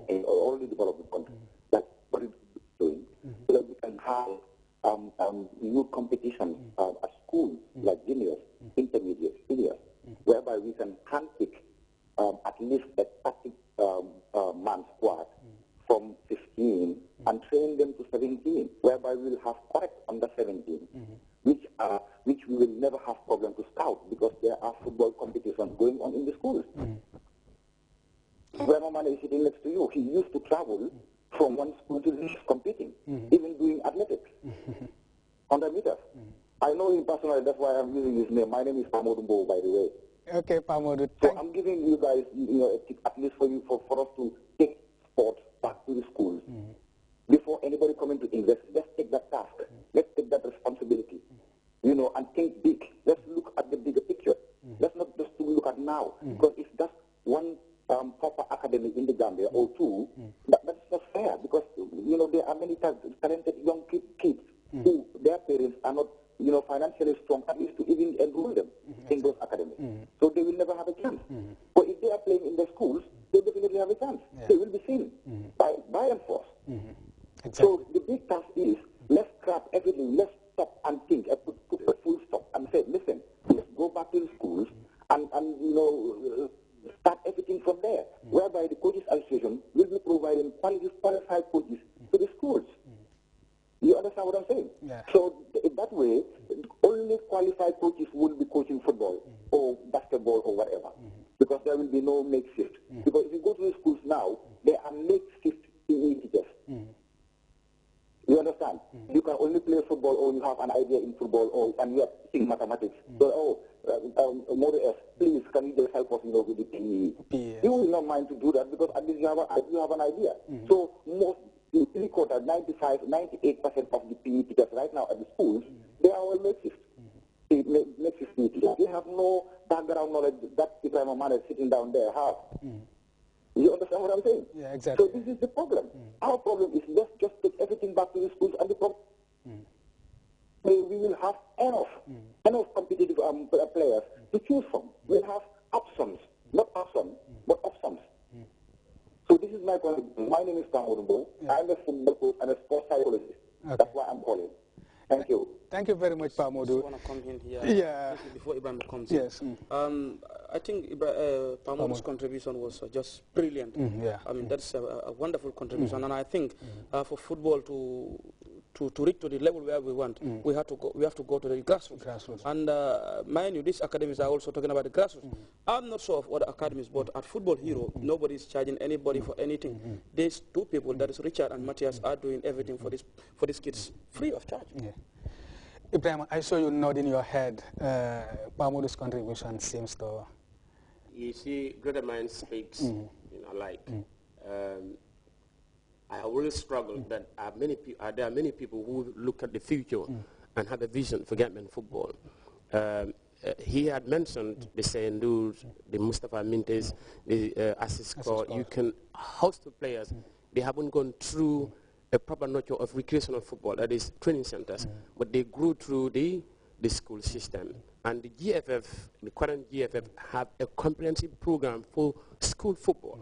in already developing countries. That's what it's doing. So that we can have youth competition at schools, like juniors, intermediate, seniors, whereby we can handpick at least a 30-man squad from 15 and train them to 17, whereby we will have correct under 17, which we will never have problem to scout because there are football competitions going on in the schools. Where my man is sitting next to you, he used to travel from one school to the next competing, even doing athletics, 100 meters. I know him personally, that's why I'm using his name. My name is Pamodumbo, by the way. Okay, Pamodu. So I'm giving you guys, a tip, at least for us to take sport back to the schools. Before anybody coming to invest, let's take that task. Let's take that responsibility, and think big. Let's look at the bigger picture. Let's not just look at now, because if that's one proper academy in the Gambia or two, that's not fair, because, there are many talented young kids who their parents are not, financially strong, at least to even enroll them in those academies. So they will never have a chance. But if they are playing in the schools, they definitely have a chance. They will be seen by and forth. Exactly. So the big task is, let's scrap everything, let's stop and think, and put a full stop and say, listen, let's go back to the schools and start everything from there, whereby the Coaches Association will be providing qualified coaches to the schools. You understand what I'm saying? Yeah. So that way, only qualified coaches will be coaching football or basketball or whatever, because there will be no makeshift. Because if you go to the schools now, there are makeshift PE teachers. You understand? You can only play football, or you have an idea in football, and you are teaching mathematics. So, Model S, please, can you just help us, with the PE? You will not mind to do that, because at least you have an idea. So most, 98% of the PE teachers right now at the schools, they are all makeshift. Makeshift PE teachers. They have no background knowledge that the prime man is sitting down there have. You understand what I'm saying? Yeah, exactly. So this is the problem. Our problem is, let's just take everything back to the schools, and the problem we will have enough competitive players to choose from. We'll have options, not options, but options. So this is my point. My name is Tom Odumbo. I'm a football coach and a sports psychologist. Okay. That's why I'm calling. Thank you. Thank you very much, Pamodu. I just want to come in here. Yeah. Before Ibrahim comes in. I think Pamodu's contribution was just brilliant. I mean, that's a wonderful contribution, and I think for football to reach to the level where we want, we have to go to the grassroots. And mind you, these academies are also talking about the grassroots. I'm not sure of other academies, but at Football Hero, nobody is charging anybody for anything. These two people, that is Richard and Matthias, are doing everything for these kids free of charge. Yeah. Ibrahim, I saw you nodding your head. Pamodu's contribution seems to... You see, greater minds speaks, I always struggle that there are many people who look at the future and have a vision for Gambian football. He had mentioned the Sendus, the Mustafa Mintes, the assist score. You can host the players. They haven't gone through a proper nurture of recreational football, that is training centers, but they grew through the school system. And the GFF, the current GFF, have a comprehensive program for school football.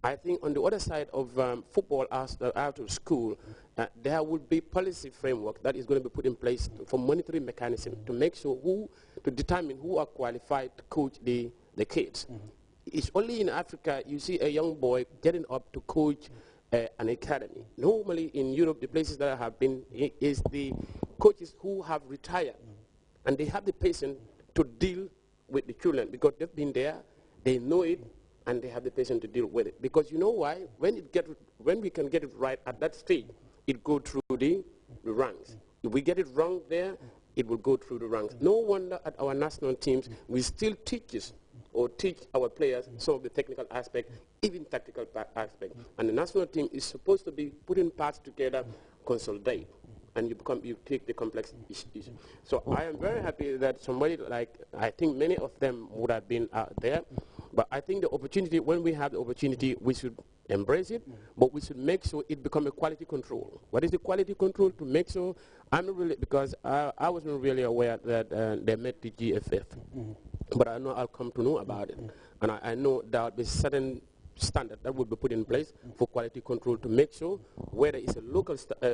I think on the other side of football out of school, there will be policy framework that is going to be put in place for monitoring mechanism to make sure to determine who are qualified to coach the kids. It's only in Africa you see a young boy getting up to coach an academy. Normally in Europe, the places that I have been is the coaches who have retired, and they have the patience to deal with the children because they've been there, they know it, and they have the patience to deal with it. Because you know why? When we can get it right at that stage, it goes through the ranks. If we get it wrong there, it will go through the ranks. No wonder at our national teams, we still teach our players some of the technical aspects, even tactical aspects. And the national team is supposed to be putting parts together, consolidate, and you take the complex issues. So I am very happy that somebody like, I think many of them would have been out there, but I think the opportunity, when we have the opportunity, we should embrace it, but we should make sure it become a quality control. What is the quality control? To make sure, because I wasn't really aware that they met the GFF, but I know I'll come to know about it. And I know there will be certain standard that would be put in place for quality control to make sure whether it's a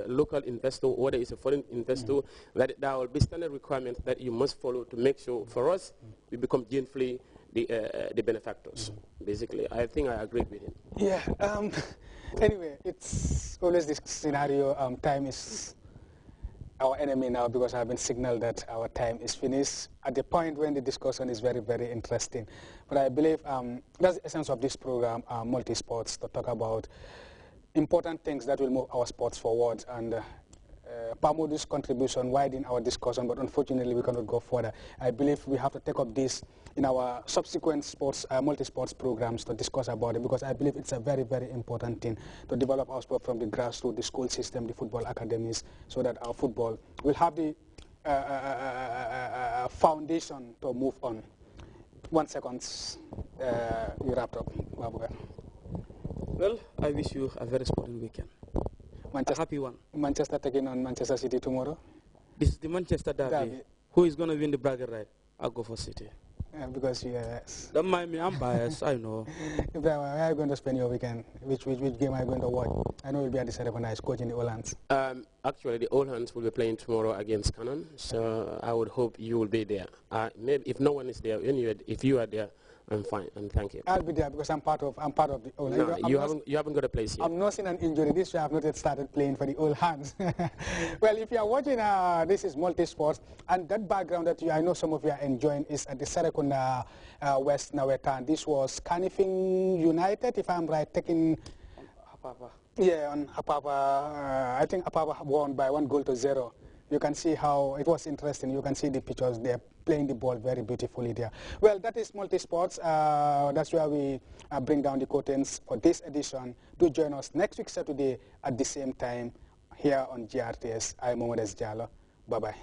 local investor or whether it's a foreign investor, that there will be standard requirements that you must follow to make sure for us we become gainfully the benefactors. Basically, I think I agree with him. Yeah. Anyway, it's always this scenario. Time is our enemy now because I've been signaled that our time is finished at the point when the discussion is very, very interesting. But I believe that's the essence of this program, Multi-Sports, to talk about important things that will move our sports forward. And Pamodu's contribution widened our discussion, but unfortunately we cannot go further. I believe we have to take up this in our subsequent sports, multi-sports programs to discuss about it, because I believe it's a very, very important thing to develop our sport from the grassroots, the school system, the football academies, so that our football will have the foundation to move on. 1 second, you wrapped up. Well, I wish you a very sporting weekend. A happy one. Manchester taking on Manchester City tomorrow. This is the Manchester derby. Who is going to win the braggart right? I'll go for City. Because you are biased. Don't mind me, I'm biased, I know. Where are you going to spend your weekend? Which game are you going to watch? I know you'll be at the ceremony as coach in the All Hands. Actually, the All Hands will be playing tomorrow against Cannon, so I would hope you will be there. Maybe if no one is there, if you are there, I'm fine, and thank you. I'll be there because I'm part of the All Hands. No, you haven't got a place yet. I'm nursing an injury. This year I've not yet started playing for the All Hands. Well, if you are watching, this is multi-sports, and that background that I know some of you are enjoying is at the Serekunda West Nawetan. This was Canifing United, if I'm right, taking... Apapa. Yeah, on Apapa. I think Apapa won by 1-0. You can see how it was interesting. You can see the pictures. They're playing the ball very beautifully there. Well, that is multi-sports. That's where we bring down the curtains for this edition. Do join us next week, Saturday, at the same time, here on GRTS. I'm Mohamed S. Jallo. Bye-bye.